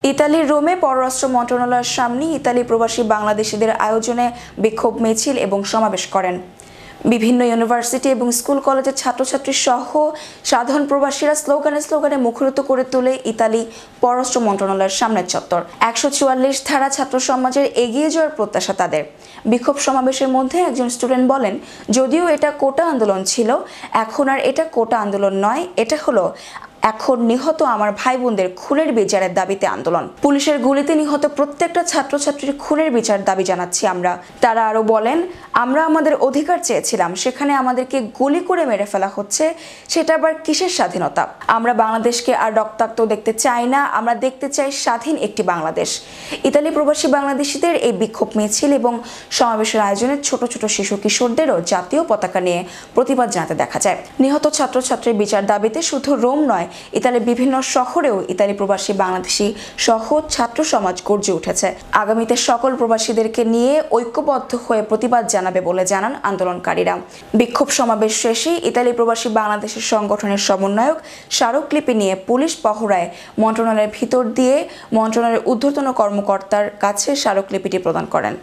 ইতালির রোমে পররাষ্ট্র মন্ত্রণালয়ের সামনে ইতালি প্রবাসী বাংলাদেশিদের আয়োজনে বিক্ষোভ মিছিল এবং সমাবেশ করেন। বিভিন্ন ইউনিভার্সিটি এবং স্কুল কলেজের ছাত্রছাত্রী সহ সাধারণ প্রবাসীরা স্লোগানে মুখরিত করে তোলে ইতালি পররাষ্ট্র মন্ত্রণালয়ের সামনের চত্বর। 144 ধারা ছাত্র সমাজের এগিয়ে যাওয়ার প্রত্যাশা তাদের। বিক্ষোভ সমাবেশের মধ্যে একজন স্টুডেন্ট বলেন, যদিও এটা কোটা আন্দোলন ছিল, এখন আর এটা কোটা আন্দোলন নয়, এটা হলো এখন নিহত আমার ভাই বোনদের খুনের বিচারের দাবিতে আন্দোলন। পুলিশের গুলিতে নিহত প্রত্যেকটা ছাত্রছাত্রীর খুনের বিচার দাবি জানাচ্ছি আমরা। তারা আরো বলেন, আমরা আমাদের অধিকার চেয়েছিলাম, সেখানে আমাদেরকে গুলি করে মেরে ফেলা হচ্ছে, সেটা আবার কিসের স্বাধীনতা? আমরা বাংলাদেশকে আর রক্তাক্ত দেখতে চাই না, আমরা দেখতে চাই স্বাধীন একটি বাংলাদেশ। ইতালি প্রবাসী বাংলাদেশিদের এই বিক্ষোভ মিছিল এবং সমাবেশের আয়োজনে ছোট ছোট শিশু কিশোরদেরও জাতীয় পতাকা নিয়ে প্রতিবাদ জানাতে দেখা যায়। নিহত ছাত্রছাত্রীর বিচার দাবিতে শুধু রোম নয়, ইতালির বিভিন্ন শহরেও ইতালি প্রবাসী বাংলাদেশি সহ ছাত্র সমাজ গর্জে উঠেছে। আগামীতে সকল প্রবাসীদেরকে নিয়ে ঐক্যবদ্ধ হয়ে প্রতিবাদ জানাবে বলে জানান আন্দোলনকারীরা। বিক্ষোভ সমাবেশ শেষে ইতালি প্রবাসী বাংলাদেশের সংগঠনের সমন্বয়ক স্মারকলিপি নিয়ে পুলিশ পহরায় মন্ত্রণালয়ের ভিতর দিয়ে মন্ত্রণালয়ের ঊর্ধ্বতন কর্মকর্তার কাছে স্মারকলিপিটি প্রদান করেন।